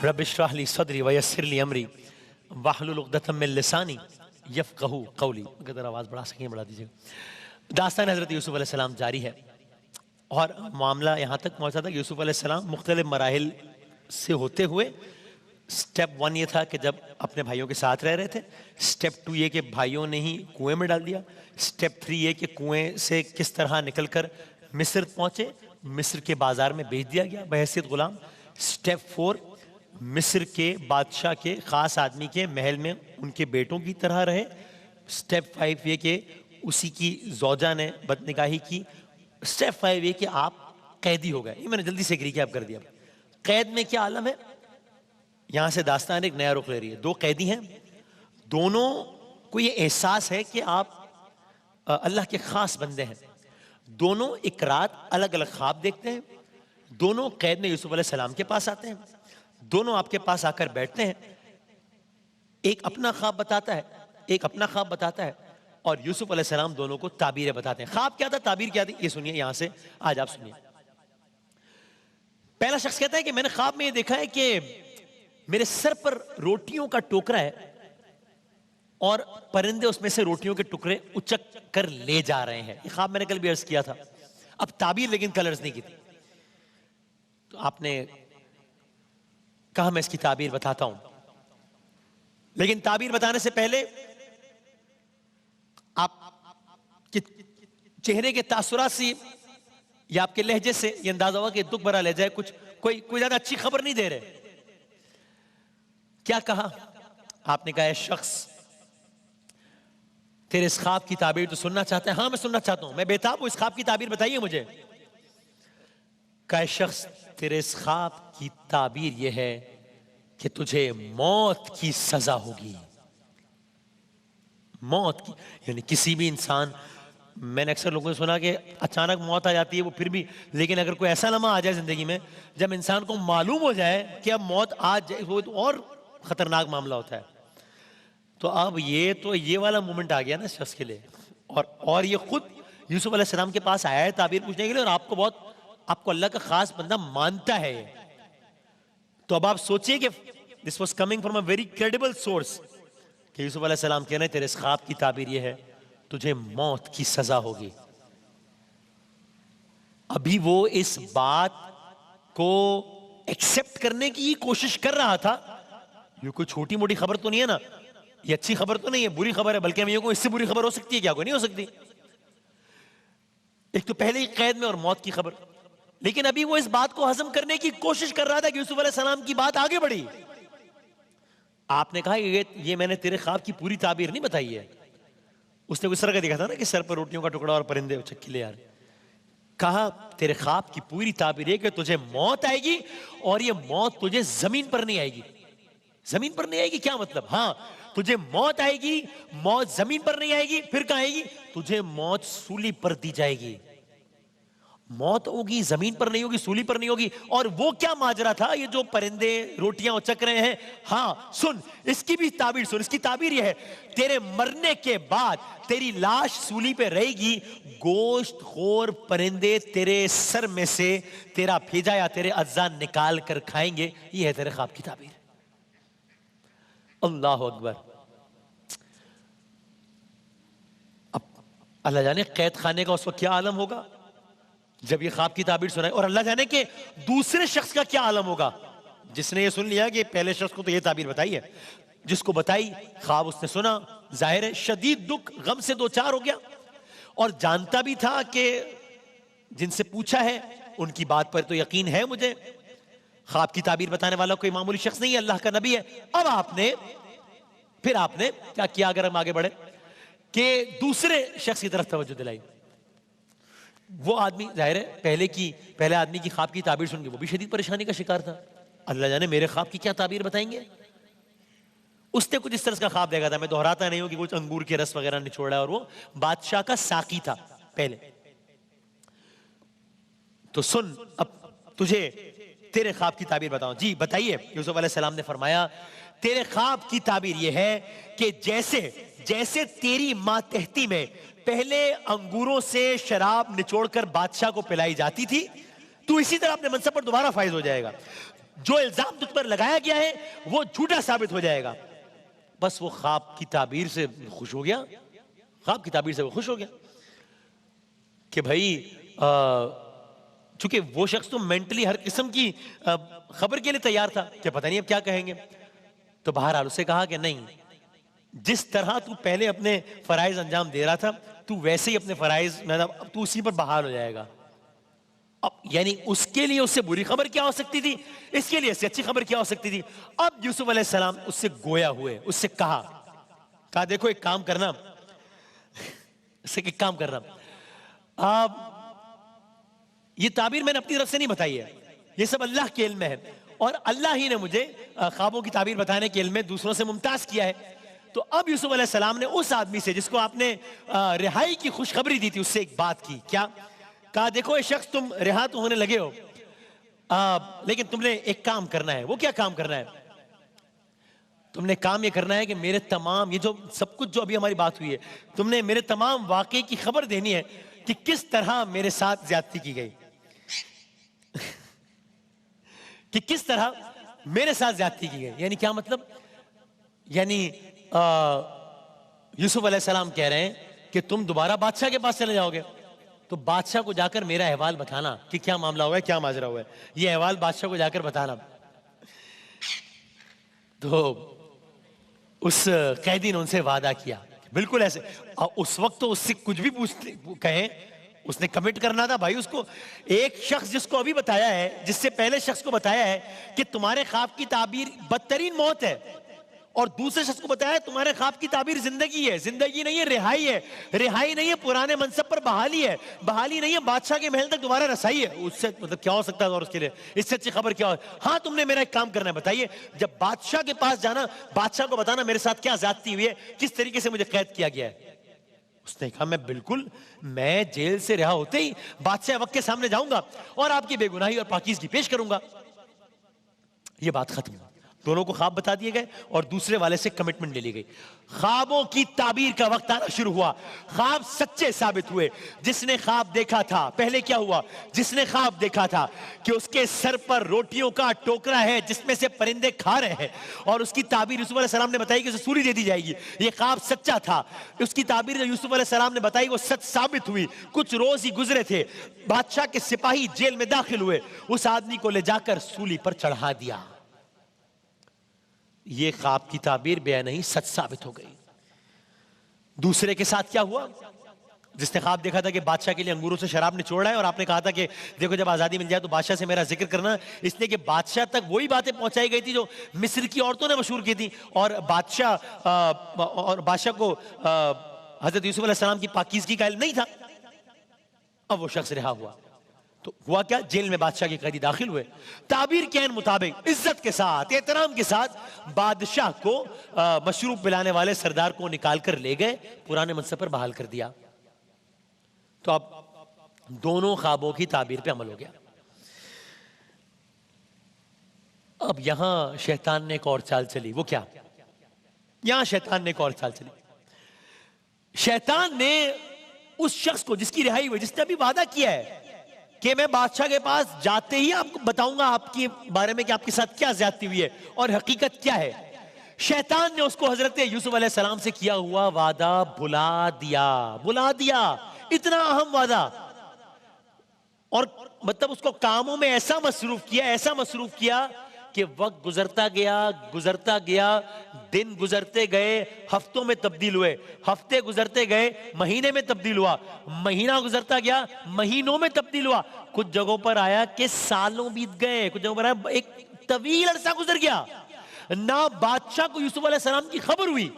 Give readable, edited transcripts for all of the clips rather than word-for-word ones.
رب اشرح لی صدری ویسر لی امری واحلل عقدۃ من لسانی یفقہوا قولی. اگر آواز بڑھا سکیں بڑھا دیجیے. داستان حضرت یوسف علیہ السلام جاری ہے اور معاملہ یہاں تک پہنچا تھا کہ یوسف علیہ السلام مختلف مراحل سے ہوتے ہوئے سٹیپ 1 یہ تھا کہ جب اپنے بھائیوں کے ساتھ رہ رہے تھے، سٹیپ 2 یہ کہ بھائیوں نے ہی کنویں میں ڈال دیا، سٹیپ 3 یہ کہ کنویں سے کس طرح نکل کر مصر پہنچے، مصر کے بازار میں بیچ دیا گیا بحیثیت غلام، سٹیپ 4 مصر کے بادشاہ کے خاص آدمی کے محل میں ان کے بیٹوں کی طرح رہے، سٹیپ 5 یہ کہ اسی کی زوجہ نے بدنگاہی کی، سٹیپ 5 یہ کہ آپ قیدی ہو گئے. یہ میں نے جلدی سے ریکیپ کر دیا. قید میں کیا عالم ہے؟ یہاں سے داستان ایک نیا رخ لے رہی ہے. 2 قیدی ہیں، دونوں کو یہ احساس ہے کہ آپ اللہ کے خاص بندے ہیں. دونوں ایک رات الگ الگ خواب دیکھتے ہیں. دونوں قید میں یوسف علیہ السلام کے پاس آتے ہیں. دونوں آپ کے پاس آ کر بیٹھتے ہیں. ایک اپنا خواب بتاتا ہے، ایک اپنا خواب بتاتا ہے، اور یوسف علیہ السلام دونوں کو تعبیریں بتاتے ہیں. خواب کیا تھا، تعبیر کیا تھی، یہ سنیے یہاں سے آج آپ سنیے. پہلا شخص کہتا ہے کہ میں نے خواب میں یہ دیکھا ہے کہ میرے سر پر روٹیوں کا ٹوکرا ہے اور پرندے اس میں سے روٹیوں کے ٹکڑے اچک کر لے جا رہے ہیں. یہ خواب میں نے کل بھی عرض کیا تھا. اب تعبیر لیکن کلرز نہیں کی تھی. تو آپ نے کہا میں اس کی تعبیر بتاتا ہوں، لیکن تعبیر بتانے سے پہلے آپ کے چہرے کے تاثرات سے یا آپ کے لہجے سے یہ اندازہ ہوا کہ دکھ بھرا لہجہ ہے، کوئی زیادہ اچھی خبر نہیں دے رہے. کیا کہا آپ نے؟ کہا اے شخص، تیرے اس خواب کی تعبیر تو سننا چاہتا ہے؟ ہاں میں سننا چاہتا ہوں، میں بےتاب ہوں، اس خواب کی تعبیر بتائیے مجھے. کہا اے شخص، تیرے اس خواب کی تعبیر یہ ہے کہ تجھے موت کی سزا ہوگی. موت کی، یعنی کسی بھی انسان، میں نے اکثر لوگوں سے سنا کہ اچانک موت آ جاتی ہے وہ پھر بھی، لیکن اگر کوئی ایسا لمحہ آ جائے زندگی میں جب انسان کو معلوم ہو جائے کہ اب موت آ جائے، وہ تو اور خطرناک معاملہ ہوتا ہے. تو اب یہ والا مومنٹ آ گیا نا شخص کے لیے. اور یہ خود یوسف علیہ السلام کے پاس آیا ہے تعبیر پوچھنے کے لیے، اور آپ کو اللہ کا خاص بندہ مانتا ہے. تو اب آپ سوچئے کہ this was coming from a very credible source کہ یوسف علیہ السلام کہنا ہے تیرے اس خواب کی تعبیر یہ ہے تجھے موت کی سزا ہوگی. ابھی وہ اس بات کو ایکسپٹ کرنے کی کوشش کر رہا تھا. یہ کوئی چھوٹی موٹی خبر تو نہیں ہے نا، یہ اچھی خبر تو نہیں ہے، بری خبر ہے، بلکہ ہمیں اس سے بری خبر ہو سکتی ہے کیا؟ کوئی نہیں ہو سکتی. ایک تو پہلے ہی قید میں اور موت کی خبر. لیکن ابھی وہ اس بات کو ہضم کرنے کی کوشش کر رہا تھا کہ یوسف علیہ السلام کی بات آگے بڑھی. آپ نے کہا یہ میں نے تیرے خواب کی پوری تعبیر نہیں بتائی ہے. اس نے اس طرح کا دیکھا تھا نا کہ سر پر روٹیوں کا ٹکڑا اور پرندے اچک کے لے آ رہے. کہا تیرے خواب کی پوری تعبیر یہ کہ تجھے موت آئے گی، اور یہ موت تجھے زمین پر نہیں آئے گی. زمین پر نہیں آئے گی کیا مطلب؟ ہاں تجھے موت آئے گی، موت زمین پر نہیں آئے گی. پھر کہاں آئے گی؟ تجھے موت سولی پر دی جائے گی. موت ہوگی زمین پر نہیں ہوگی، سولی پر نہیں ہوگی. اور وہ کیا ماجرا تھا یہ جو پرندے روٹیاں اچک رہے ہیں؟ ہاں سن، اس کی بھی تعبیر سن. اس کی تعبیر یہ ہے تیرے مرنے کے بعد تیری لاش سولی پہ رہے گی، گوشت خور پرندے تیرے سر میں سے تیرا بھیجا یا تیرے اجزاء نکال کر کھائیں گے. یہ ہے تیرے خواب کی تعبیر. اللہ اکبر. اب اللہ جانے قید خانے کا اس وقت کیا عالم ہوگا جب یہ خواب کی تعبیر سنائے، اور اللہ جانے کہ دوسرے شخص کا کیا عالم ہوگا جس نے یہ سن لیا کہ پہلے شخص کو تو یہ تعبیر بتائی ہے، جس کو بتائی خواب اس نے سنا، ظاہر ہے شدید دکھ غم سے دو چار ہو گیا، اور جانتا بھی تھا کہ جن سے پوچھا ہے ان کی بات پر تو یقین ہے مجھے، خواب کی تعبیر بتانے والا کوئی معمولی شخص نہیں ہے، اللہ کا نبی ہے. اب آپ نے کیا کیا؟ اگر ہم آگے بڑھے کہ دوسرے شخص کی طرف توجہ دلائی. وہ آدمی ظاہر ہے پہلے آدمی کی خواب کی تعبیر سن کے وہ بھی شدید پریشانی کا شکار تھا. اللہ جانے میرے خواب کی کیا تعبیر بتائیں گے. اس نے کچھ اس طرح کا خواب دیکھا تھا، میں دہراتا نہیں ہوں کہ کچھ انگور کے رس وغیرہ نچوڑا ہے، اور وہ بادشاہ کا ساقی تھا پہلے. تو سن، اب تجھے تیرے خواب کی تعبیر بتاؤں. جی بتائیے. یوسف علیہ السلام نے فرمایا تیرے خواب کی تعبیر یہ ہے کہ جیسے تیری ماتحتی میں پہلے انگوروں سے شراب نچوڑ کر بادشاہ کو پلائی جاتی تھی، تو اسی طرح اپنے منصب پر دوبارہ فائز ہو جائے گا. جو الزام تجھ پر لگایا گیا ہے وہ جھوٹا ثابت ہو جائے گا. بس وہ خواب کی تعبیر سے خوش ہو گیا, خواب کی تعبیر سے وہ خوش ہو گیا کہ بھائی چونکہ وہ شخص تو مینٹلی ہر قسم کی خبر کے لیے تیار تھا کہ پتہ نہیں اب کیا کہیں گے. تو بہرحال اسے کہا کہ نہیں, جس طرح تو پہلے اپنے فرائض انجام دے رہا تھا تو ویسے ہی اپنے فرائض تو اسی پر بحال ہو جائے گا. اب یعنی اس کے لیے اس سے بری خبر کیا ہو سکتی تھی, اس کے لیے اس سے اچھی خبر کیا ہو سکتی تھی. اب یوسف علیہ السلام اس سے گویا ہوئے, اس سے کہا دیکھو ایک کام کرنا, اس سے ایک کام کرنا, آپ یہ تعبیر میں نے اپنی طرف سے نہیں بتائی ہے, یہ سب اللہ کے علم میں ہے, اور اللہ ہی نے مجھے خوابوں کی تعبیر بتانے کے علم میں دوسروں سے ممتاز کیا ہے. تو اب یوسف علیہ السلام نے اس آدمی سے جس کو آپ نے رہائی کی خوشخبری دی تھی اس سے ایک بات کی. کیا کہا, دیکھو یہ شخص تم رہا تو ہونے لگے ہو لیکن تم نے ایک کام کرنا ہے. وہ کیا کام کرنا ہے؟ تم نے کام یہ کرنا ہے کہ میرے تمام یہ جو سب کچھ جو ابھی ہماری بات ہوئی ہے, تم نے میرے تمام واقعے کی خبر دینی ہے کہ کس طرح میرے ساتھ زیادتی کی گئی, کہ کس طرح میرے ساتھ زیادتی کی گئی. یعنی کیا مطلب؟ یعنی یوسف علیہ السلام کہہ رہے ہیں کہ تم دوبارہ بادشاہ کے پاس چلے جاؤ گے تو بادشاہ کو جا کر میرا احوال بتانا کہ کیا معاملہ ہوا ہے, کیا ماجرا ہوا ہے, یہ احوال بادشاہ کو جا کر بتانا. تو اس قیدی نے ان سے وعدہ کیا بالکل ایسے. اس وقت تو اس سے کچھ بھی پوچھتے کہیں, اس نے کمٹ کرنا تھا بھائی. اس کو ایک شخص جس کو ابھی بتایا ہے, جس سے پہلے شخص کو بتایا ہے کہ تمہارے خواب کی تعبیر بدترین موت ہے, اور دوسرے شخص کو بتایا ہے تمہارے خواب کی تعبیر زندگی ہے. زندگی نہیں ہے, رہائی ہے. رہائی نہیں ہے پرانے منصب پر بحالی ہے. بحالی نہیں ہے بادشاہ کے محل تک دوبارہ رسائی ہے. اس سے مطلب کیا ہو سکتا ہے اور اس کے لیے اس سے اچھی خبر کیا ہو؟ ہاں تم نے میرا ایک کام کرنا ہے, بتائیے. جب بادشاہ کے پاس جانا, بادشاہ کو بتانا میرے ساتھ کیا زیادتی ہوئی ہے, کس طریقے سے مجھے قید کیا گیا ہے. اس نے کہا میں جیل سے رہا ہوتے ہی بادشاہ وقت کے سامنے جاؤں گا اور آپ کی بے گناہی اور پاکیزگی پیش کروں گا. یہ بات ختم. دونوں کو خواب بتا دیے گئے اور دوسرے والے سے کمٹمنٹ لے لی گئی. خوابوں کی تعبیر کا وقت آنا شروع ہوا. خواب سچے ثابت ہوئے. جس نے خواب دیکھا تھا, پہلے کیا ہوا, جس نے خواب دیکھا تھا کہ اس کے سر پر روٹیوں کا ٹوکرا ہے جس میں سے پرندے کھا رہے ہیں, اور اس کی تعبیر یوسف علیہ السلام نے بتائی کہ اسے سولی دے دی جائے گی, یہ خواب سچا تھا. اس کی تعبیر جو یوسف علیہ السلام نے بتائی وہ سچ ثابت ہوئی. کچھ روز ہی گزرے تھے, بادشاہ کے سپاہی جیل میں داخل ہوئے, اس آدمی کو لے جا کر سولی پر چڑھا دیا. یہ خواب کی تعبیر بے نہیں سچ ثابت ہو گئی. دوسرے کے ساتھ کیا ہوا, جس نے خواب دیکھا تھا کہ بادشاہ کے لیے انگوروں سے شراب نچوڑ رہا ہے, اور آپ نے کہا تھا کہ دیکھو جب آزادی مل جائے تو بادشاہ سے میرا ذکر کرنا, اس لیے کہ بادشاہ تک وہی باتیں پہنچائی گئی تھی جو مصر کی عورتوں نے مشہور کی تھی, اور بادشاہ کو حضرت یوسف علیہ السلام کی پاکیزگی کا علم نہیں تھا. اب وہ شخص رہا ہوا تو ہوا کیا, جیل میں بادشاہ کے قیدی داخل ہوئے. تعبیر کے عین مطابق عزت کے ساتھ, احترام کے ساتھ بادشاہ کو مشروب پلانے والے سردار کو نکال کر لے گئے, پرانے منصب پر بحال کر دیا. تو اب دونوں خوابوں کی تعبیر پہ عمل ہو گیا. اب یہاں شیطان نے ایک اور چال چلی. وہ کیا؟ یہاں شیطان نے ایک اور چال چلی. شیطان نے اس شخص کو جس کی رہائی ہوئی, جس نے ابھی وعدہ کیا ہے کہ میں بادشاہ کے پاس جاتے ہی آپ کو بتاؤں گا آپ کے بارے میں کہ آپ کے ساتھ کیا زیادتی ہوئی ہے اور حقیقت کیا ہے, شیطان نے اس کو حضرت یوسف علیہ السلام سے کیا ہوا وعدہ بھلا دیا. اتنا اہم وعدہ, اور مطلب اس کو کاموں میں ایسا مصروف کیا کہ وقت گزرتا گیا, دن گزرتے گئے, ہفتوں میں تبدیل ہوئے, ہفتے گزرتے گئے, مہینے میں تبدیل ہوا, مہینہ گزرتا گیا, مہینوں میں تبدیل ہوا. کچھ جگہوں پر آیا کہ سالوں بیت گئے, کچھ جگہوں پر آیا ایک طویل عرصہ گزر گیا. نہ بادشاہ کو یوسف علیہ السلام کی خبر ہوئی,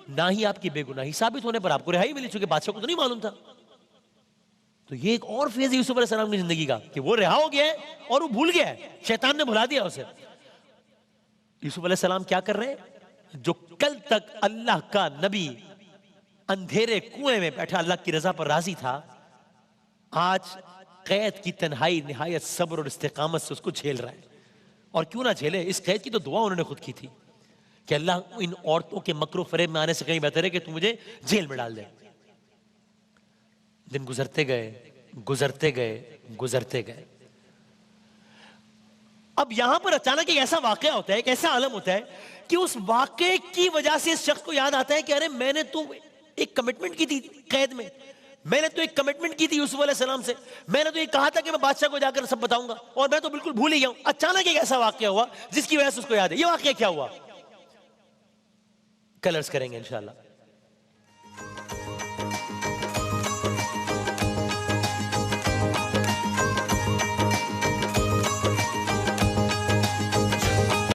نہ ہی آپ کی بے گناہی ثابت ہونے پر آپ کو رہائی ملی, چونکہ بادشاہ کو تو نہیں معلوم تھا. تو یہ ایک اور فیز ہے یوسف علیہ السلام کی زندگی کا کہ وہ رہا ہو گیا ہے اور وہ بھول گیا ہے, شیطان نے بھلا دیا اسے. یوسف علیہ السلام کیا کر رہے ہیں, جو کل تک اللہ کا نبی اندھیرے کنویں میں بیٹھا اللہ کی رضا پر راضی تھا, آج قید کی تنہائی نہایت صبر اور استقامت سے اس کو جھیل رہا ہے. اور کیوں نہ جھیلے, اس قید کی تو دعا انہوں نے خود کی تھی کہ اللہ ان عورتوں کے مکر و فریب میں آنے سے کہیں بہتر ہے کہ تو مجھے جیل میں ڈال دے. دن گزرتے گئے. اب یہاں پر اچانک ایک ایسا واقعہ ہوتا ہے، ایک ایسا عالم ہوتا ہے کہ اس واقعے کی وجہ سے اس شخص کو یاد آتا ہے کہ ارے میں نے تو ایک کمٹمنٹ کی تھی قید میں نے تو ایک کمٹمنٹ کی تھی یوسف علیہ السلام سے، میں نے تو یہ کہا تھا کہ میں بادشاہ کو جا کر سب بتاؤں گا، اور میں تو بالکل بھول ہی گیا ہوں۔ اچانک ایک ایسا واقعہ ہوا جس کی وجہ سے اس کو یاد ہے۔ یہ واقعہ کیا ہوا؟ کلرز کریں گے انشاءاللہ۔